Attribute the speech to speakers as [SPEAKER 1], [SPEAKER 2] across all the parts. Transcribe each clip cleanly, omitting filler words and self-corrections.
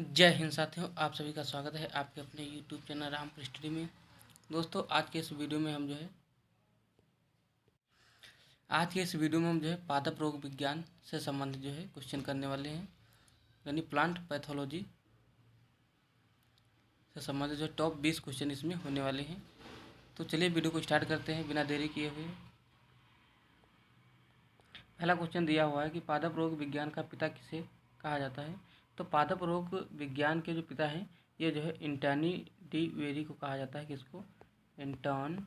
[SPEAKER 1] जय हिंद साथियों, आप सभी का स्वागत है आपके अपने YouTube चैनल रामपुर स्टडी में। दोस्तों, आज के इस वीडियो में हम पादप रोग विज्ञान से संबंधित क्वेश्चन करने वाले हैं, यानी प्लांट पैथोलॉजी से संबंधित टॉप 20 क्वेश्चन इसमें होने वाले हैं। तो चलिए वीडियो को स्टार्ट करते हैं बिना देरी किए हुए। पहला क्वेश्चन दिया हुआ है कि पादप रोग विज्ञान का पिता किसे कहा जाता है। तो पादप रोग विज्ञान के जो पिता हैं ये एंटोनी डी वेरी को कहा जाता है। किसको? एंटोन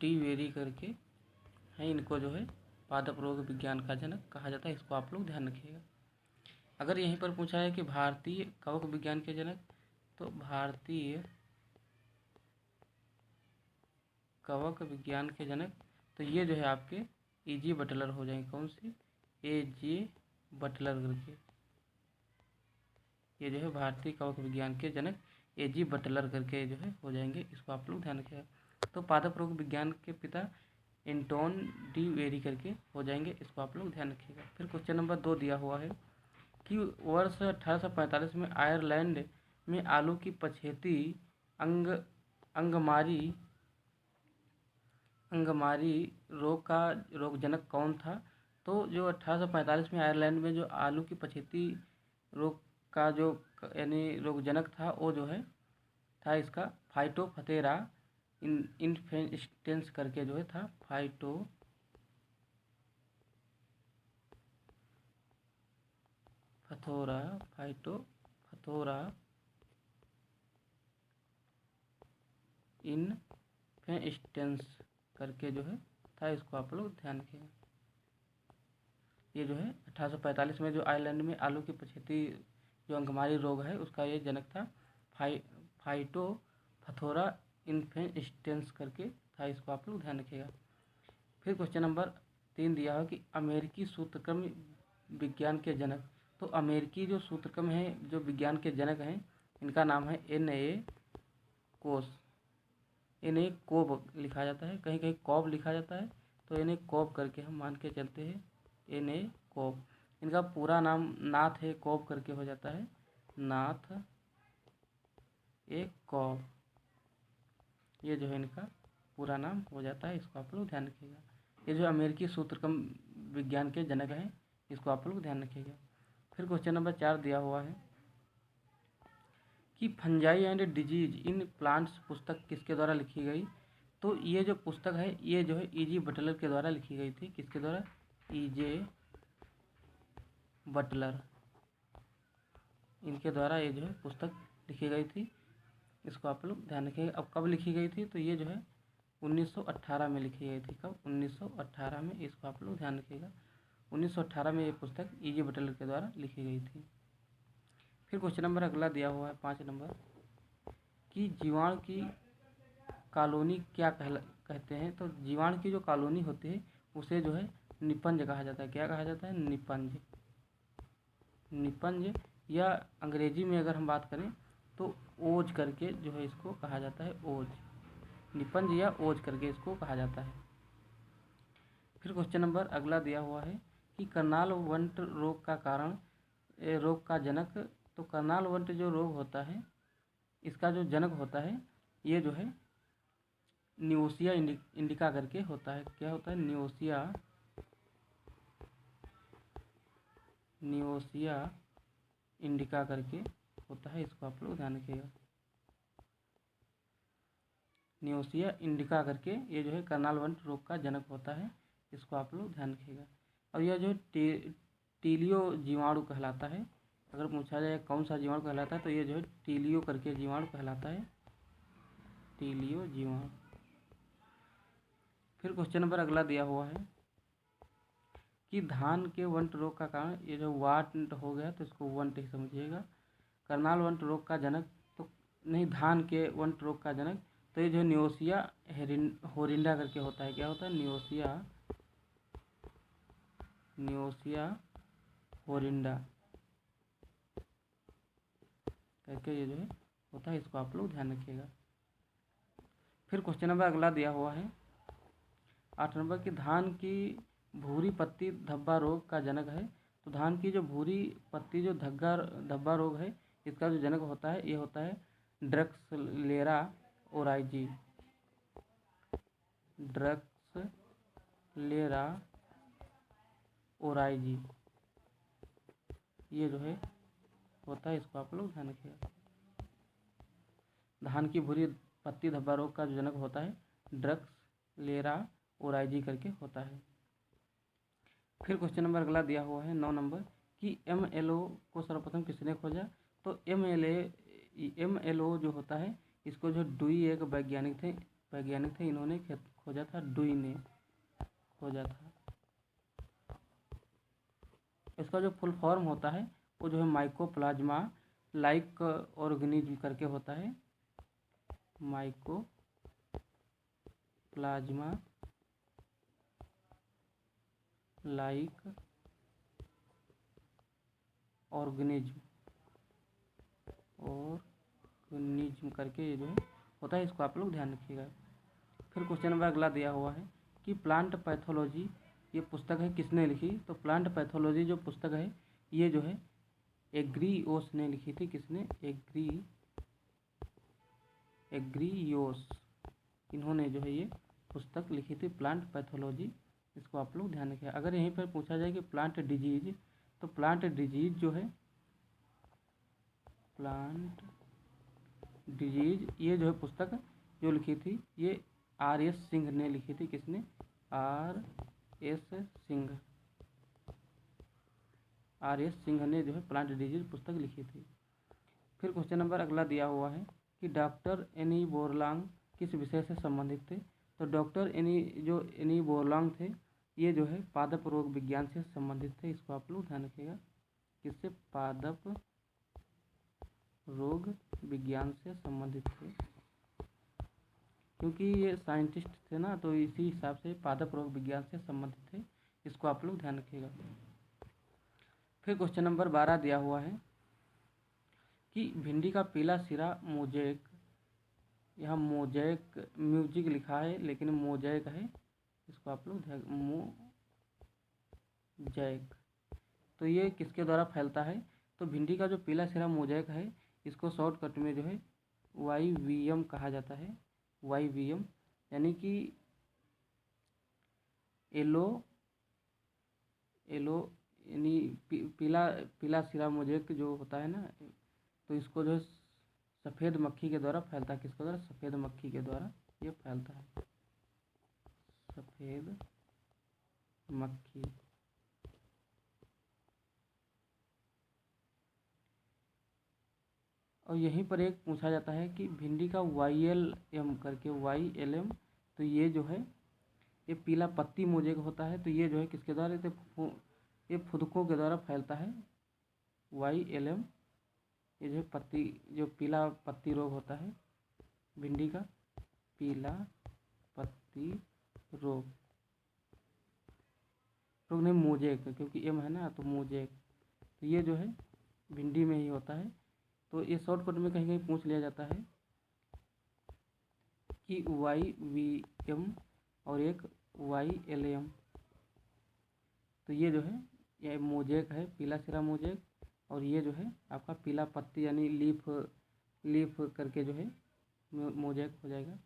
[SPEAKER 1] डी वेरी करके हैं, इनको पादप रोग विज्ञान का जनक कहा जाता है। इसको आप लोग ध्यान रखिएगा। अगर यहीं पर पूछा है कि भारतीय कवक विज्ञान के जनक, तो भारतीय कवक विज्ञान के जनक तो ये आपके E.G. बटलर हो जाएंगे। कौन सी? A.G. बटलर करके ये भारतीय कवक विज्ञान के जनक A.G. बटलर करके हो जाएंगे। इसको आप लोग ध्यान रखिएगा। तो पादप रोग विज्ञान के पिता एंटोन डी वेरी करके हो जाएंगे। इसको आप लोग ध्यान रखिएगा। फिर क्वेश्चन नंबर 2 दिया हुआ है कि वर्ष 1845 में आयरलैंड में आलू की पछेती अंगमारी रोग का रोगजनक कौन था। तो जो 1845 में आयरलैंड में जो आलू की पछेती रोग का यानी रोगजनक था वो था इसका फाइटोफथोरा इन्फेस्टेंस करके था। फाइटोफथोरा इन्फेस्टेंस करके था। इसको आप लोग ध्यान रखिएगा। ये 1845 में जो आयरलैंड में आलू की पछेती जो अंगमारी रोग है उसका ये जनक था, फाइटोफथोरा इन्फेस्टेंस करके था। इसको आप लोग ध्यान रखिएगा। फिर क्वेश्चन नंबर 3 दिया है कि अमेरिकी सूत्रक्रम विज्ञान के जनक। तो अमेरिकी जो सूत्रक्रम है जो विज्ञान के जनक हैं इनका नाम है एन ए कोब लिखा जाता है, कहीं कहीं कॉब लिखा जाता है, तो एन ए कोब करके हम मान के चलते हैं। एन ए कोब, इनका पूरा नाम नाथ ए कोब करके हो जाता है। नाथ ए कोब ये इनका पूरा नाम हो जाता है। इसको आप लोग ध्यान रखिएगा। ये अमेरिकी सूत्रक्रम विज्ञान के जनक हैं, इसको आप लोग ध्यान रखिएगा। फिर क्वेश्चन नंबर 4 दिया हुआ है कि fungi and disease in plants पुस्तक किसके द्वारा लिखी गई। तो ये जो पुस्तक है ये E.G. बटलर के द्वारा लिखी गई थी। किसके द्वारा? E.J. बटलर, इनके द्वारा ये पुस्तक लिखी गई थी। इसको आप लोग ध्यान रखिएगा। अब कब लिखी गई थी? तो ये 1918 में लिखी गई थी। कब? 1918 में। इसको आप लोग ध्यान रखिएगा। 1918 में ये पुस्तक E.G. बटलर के द्वारा लिखी गई थी। फिर क्वेश्चन नंबर अगला दिया हुआ है 5 नंबर कि जीवाणु की कॉलोनी क्या कहते हैं। तो जीवाणु की जो कॉलोनी होती है उसे निपंज कहा जाता है। क्या कहा जाता है? निपंज, या अंग्रेजी में अगर हम बात करें तो ओज करके इसको कहा जाता है। ओज, निपंज या ओज करके इसको कहा जाता है। फिर क्वेश्चन नंबर अगला दिया हुआ है कि करनाल वंट रोग का कारण रोग का जनक। तो करनाल वंट जो रोग होता है इसका जो जनक होता है ये न्यूसिया इंडिका करके होता है। क्या होता है? न्यूसिया इंडिका करके होता है। इसको आप लोग ध्यान रखिएगा। न्यूसिया इंडिका करके ये करनाल वंट रोग का जनक होता है। इसको आप लोग ध्यान रखिएगा। और यह टीलियो जीवाणु कहलाता है। अगर पूछा जाए कौन सा जीवाणु कहलाता है तो ये टीलियो करके जीवाणु कहलाता है। टीलियो जीवाणु। फिर क्वेश्चन नंबर अगला दिया हुआ है कि धान के वंट रोग का कारण, ये वाट हो गया तो इसको वंट ही समझिएगा। करनाल वंट रोग का जनक तो नहीं, धान के वंट रोग का जनक तो ये न्यूसिया होरिंडा करके होता है। क्या होता है? न्यूसिया होरिंडा करके ये होता है। इसको आप लोग ध्यान रखिएगा। फिर क्वेश्चन नंबर अगला दिया हुआ है 8 नंबर कि धान की भूरी पत्ती धब्बा रोग का जनक है। तो धान की जो भूरी पत्ती जो धब्बा रोग है, इसका जो जनक होता है ये होता है ड्रक्सलेरा ओराइजी। ड्रक्सलेरा ओराइजी ये जो है होता है, इसको आप लोग ध्यान रखिएगा। धान की भूरी पत्ती धब्बा रोग का जो जनक होता है ड्रक्सलेरा ओराइजी करके होता है। फिर क्वेश्चन नंबर अगला दिया हुआ है 9 नंबर कि MLO को सर्वप्रथम किसने खोजा। तो MLO जो होता है इसको जो डुई एक वैज्ञानिक थे, इन्होंने खोजा था, डुई ने खोजा था। इसका जो फुल फॉर्म होता है वो जो है माइकोप्लाज्मा लाइक ऑर्गेनिज्म करके होता है। माइकोप्लाज्मा लाइक ऑर्गेनिज्म करके ये जो है होता है, इसको आप लोग ध्यान रखिएगा। फिर क्वेश्चन नंबर अगला दिया हुआ है कि प्लांट पैथोलॉजी ये पुस्तक है किसने लिखी। तो प्लांट पैथोलॉजी जो पुस्तक है ये जो है एग्रीयोस ने लिखी थी। किसने? एग्रीयोस, इन्होंने जो है ये पुस्तक लिखी थी प्लांट पैथोलॉजी, इसको आप लोग ध्यान रखिए। अगर यहीं पर पूछा जाए कि प्लांट डिजीज, तो प्लांट डिजीज जो है प्लांट डिजीज ये जो है पुस्तक जो लिखी थी ये RS सिंह ने लिखी थी। किसने? RS सिंह ने जो है प्लांट डिजीज पुस्तक लिखी थी। फिर क्वेश्चन नंबर अगला दिया हुआ है कि डॉक्टर एनी बोरलांग किस विषय से संबंधित थे। तो डॉक्टर एनी बोरलांग थे ये जो है पादप रोग विज्ञान से संबंधित थे, इसको आप लोग ध्यान रखिएगा। किससे? पादप रोग विज्ञान से संबंधित थे, क्योंकि ये साइंटिस्ट थे ना, तो इसी हिसाब से पादप रोग विज्ञान से संबंधित थे, इसको आप लोग ध्यान रखिएगा। फिर क्वेश्चन नंबर 12 दिया हुआ है कि भिंडी का पीला सिरा मोजैक, यहाँ मोजैक म्यूजिक लिखा है लेकिन मोजैक है, इसको आप लोग ध्यान। मोजैक तो ये किसके द्वारा फैलता है। तो भिंडी का जो पीला सिरा मोजैक है इसको शॉर्टकट में जो है YVM कहा जाता है। YVM यानी कि येलो यानी पीला सिरा मोजैक जो होता है ना, तो इसको जो है सफ़ेद मक्खी के द्वारा फैलता है। किसके द्वारा? सफ़ेद मक्खी के द्वारा ये फैलता है, सफ़ेद मक्खी। और यहीं पर एक पूछा जाता है कि भिंडी का YLM करके YLM, तो ये जो है ये पीला पत्ती मोजैक होता है, तो ये जो है किसके द्वारा? ये फुदकों के द्वारा फैलता है। YLM ये जो पत्ती जो पीला पत्ती रोग होता है, भिंडी का पीला पत्ती रोग नहीं मोजैक, क्योंकि M है ना, तो मोजैक, तो ये जो है भिंडी में ही होता है। तो ये शॉर्टकट में कहीं कहीं पूछ लिया जाता है कि YVM और एक YLM, तो ये जो है ये मोजैक है, पीला सिरा मोजैक, और ये जो है आपका पीला पत्ती यानी लीफ करके जो है मोजैक हो जाएगा।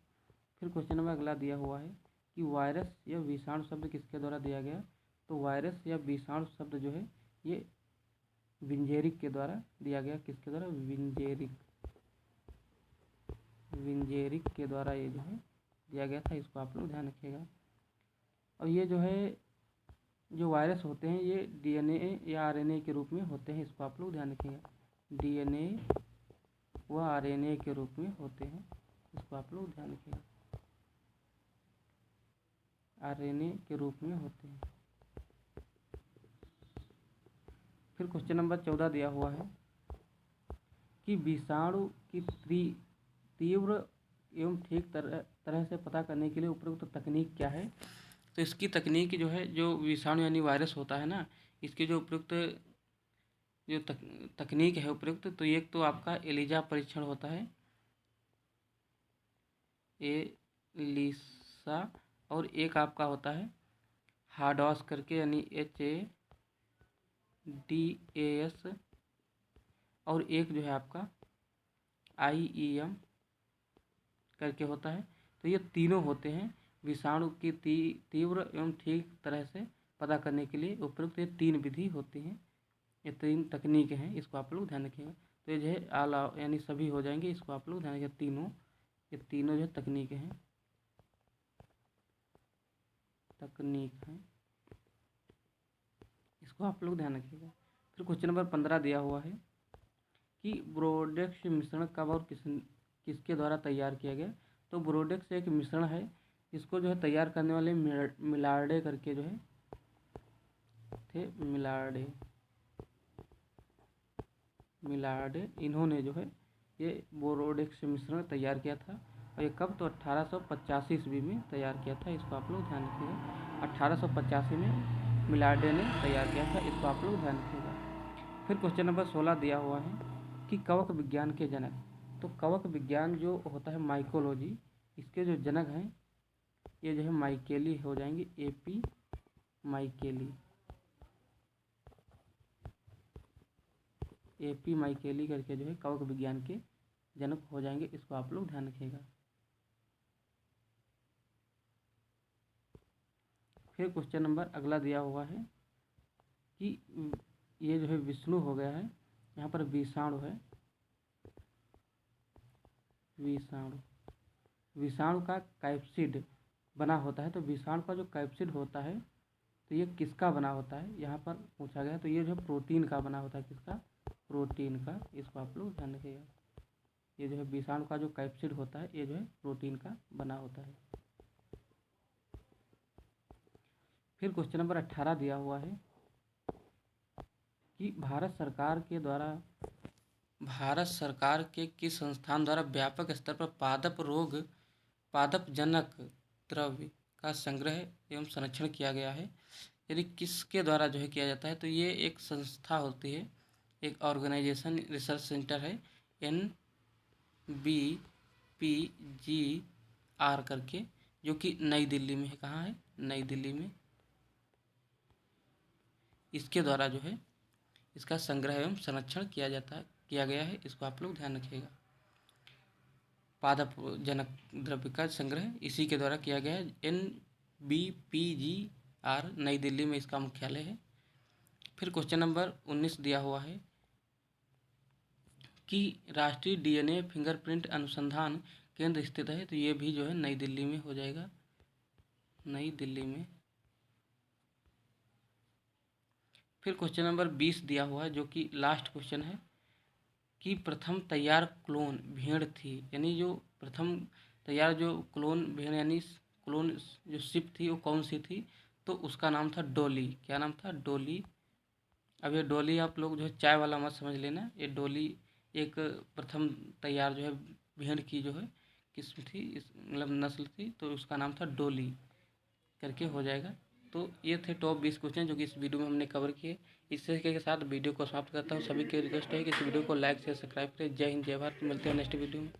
[SPEAKER 1] फिर क्वेश्चन नंबर अगला दिया हुआ है कि वायरस या विषाणु शब्द किसके द्वारा दिया गया। तो वायरस या विषाणु शब्द जो है ये विंजेरिक के द्वारा दिया गया। किसके द्वारा? विंजेरिक के द्वारा ये जो है दिया गया था, इसको आप लोग ध्यान रखिएगा। और ये जो है जो वायरस होते हैं ये DNA या RNA के रूप में होते हैं, इसको आप लोग ध्यान रखिएगा। DNA व RNA के रूप में होते हैं, इसको आप लोग ध्यान रखिएगा। RNA के रूप में होते हैं। फिर क्वेश्चन नंबर 14 दिया हुआ है कि विषाणु की तीव्र एवं ठीक तरह से पता करने के लिए उपयुक्त तकनीक क्या है। तो इसकी तकनीक जो है, जो विषाणु यानी वायरस होता है ना, इसकी जो उपयुक्त जो तकनीक है उपयुक्त, तो एक तो आपका एलिजा परीक्षण होता है, एलिसा, और एक आपका होता है हाडॉस करके यानी HADOS DAS और एक जो है आपका IEM करके होता है। तो ये तीनों होते हैं विषाणु की तीव्र एवं ठीक तरह से पता करने के लिए उपयुक्त। ये 3 विधि होती हैं, ये 3 तकनीक हैं, इसको आप लोग ध्यान रखिएगा। तो ये जो है आला यानी सभी हो जाएंगे, इसको आप लोग ध्यान रखिएगा। ये तीनों जो तकनीक हैं, इसको आप लोग ध्यान रखिएगा। फिर क्वेश्चन नंबर 15 दिया हुआ है कि बोरोडेक्स मिश्रण कब और किसके द्वारा तैयार किया गया। तो बोरोडेक्स एक मिश्रण है, इसको जो है तैयार करने वाले मिलार्डे करके जो है थे, मिलार्डे इन्होंने जो है ये बोरोडेक्स मिश्रण तैयार किया था। और ये कब, तो 1885 ईस्वी में तैयार किया था, इसको आप लोग ध्यान रखिएगा। 1885 में मिलार्डे ने तैयार किया था, इसको आप लोग ध्यान रखिएगा। फिर क्वेश्चन नंबर 16 दिया हुआ है कि कवक विज्ञान के जनक। तो कवक विज्ञान जो होता है माइकोलॉजी, इसके जो जनक हैं ये जो है माइकेली हो जाएंगे, AP माइकेली करके जो है कवक विज्ञान के जनक हो जाएंगे, इसको आप लोग ध्यान रखिएगा। फिर क्वेश्चन नंबर अगला दिया हुआ है कि ये जो है विष्णु हो गया है, यहाँ पर विषाणु है, विषाणु का कैप्सिड बना होता है। तो विषाणु का जो कैप्सिड होता है तो ये किसका बना होता है, यहाँ पर पूछा गया है। तो ये जो है प्रोटीन का बना होता है, किसका, प्रोटीन का, इसको आप लोग ध्यान रखिएगा। ये जो है विषाणु का जो कैप्सिड होता है ये जो है प्रोटीन का बना होता है। फिर क्वेश्चन नंबर 18 दिया हुआ है कि भारत सरकार के किस संस्थान द्वारा व्यापक स्तर पर पादप जनक द्रव्य का संग्रह एवं संरक्षण किया गया है। यदि किसके द्वारा जो है किया जाता है, तो ये एक संस्था होती है, एक ऑर्गेनाइजेशन रिसर्च सेंटर है, NBPGR करके, जो कि नई दिल्ली में है। कहाँ है, नई दिल्ली में। इसके द्वारा जो है इसका संग्रह एवं संरक्षण किया गया है, इसको आप लोग ध्यान रखिएगा। पादप जनक द्रव्य का संग्रह इसी के द्वारा किया गया है। NBPGR नई दिल्ली में इसका मुख्यालय है। फिर क्वेश्चन नंबर 19 दिया हुआ है कि राष्ट्रीय DNA फिंगरप्रिंट अनुसंधान केंद्र स्थित है। तो ये भी जो है नई दिल्ली में हो जाएगा, नई दिल्ली में। फिर क्वेश्चन नंबर 20 दिया हुआ है जो कि लास्ट क्वेश्चन है कि प्रथम तैयार क्लोन भेड़ थी, यानी जो प्रथम तैयार जो क्लोन भेड़ यानी क्लोन जो शिप थी वो कौन सी थी। तो उसका नाम था डॉली। क्या नाम था, डॉली। अब ये डॉली आप लोग जो है चाय वाला मत समझ लेना, ये डॉली एक प्रथम तैयार जो है भेड़ की जो है किस्म थी, मतलब नस्ल थी, तो उसका नाम था डॉली करके हो जाएगा। तो ये थे टॉप 20 क्वेश्चन जो कि इस वीडियो में हमने कवर किए। इस तरीके के साथ वीडियो को समाप्त करता हूँ। सभी के रिक्वेस्ट है कि इस वीडियो को लाइक शेयर सब्सक्राइब करें। जय हिंद, जय भारत। मिलते हैं नेक्स्ट वीडियो में।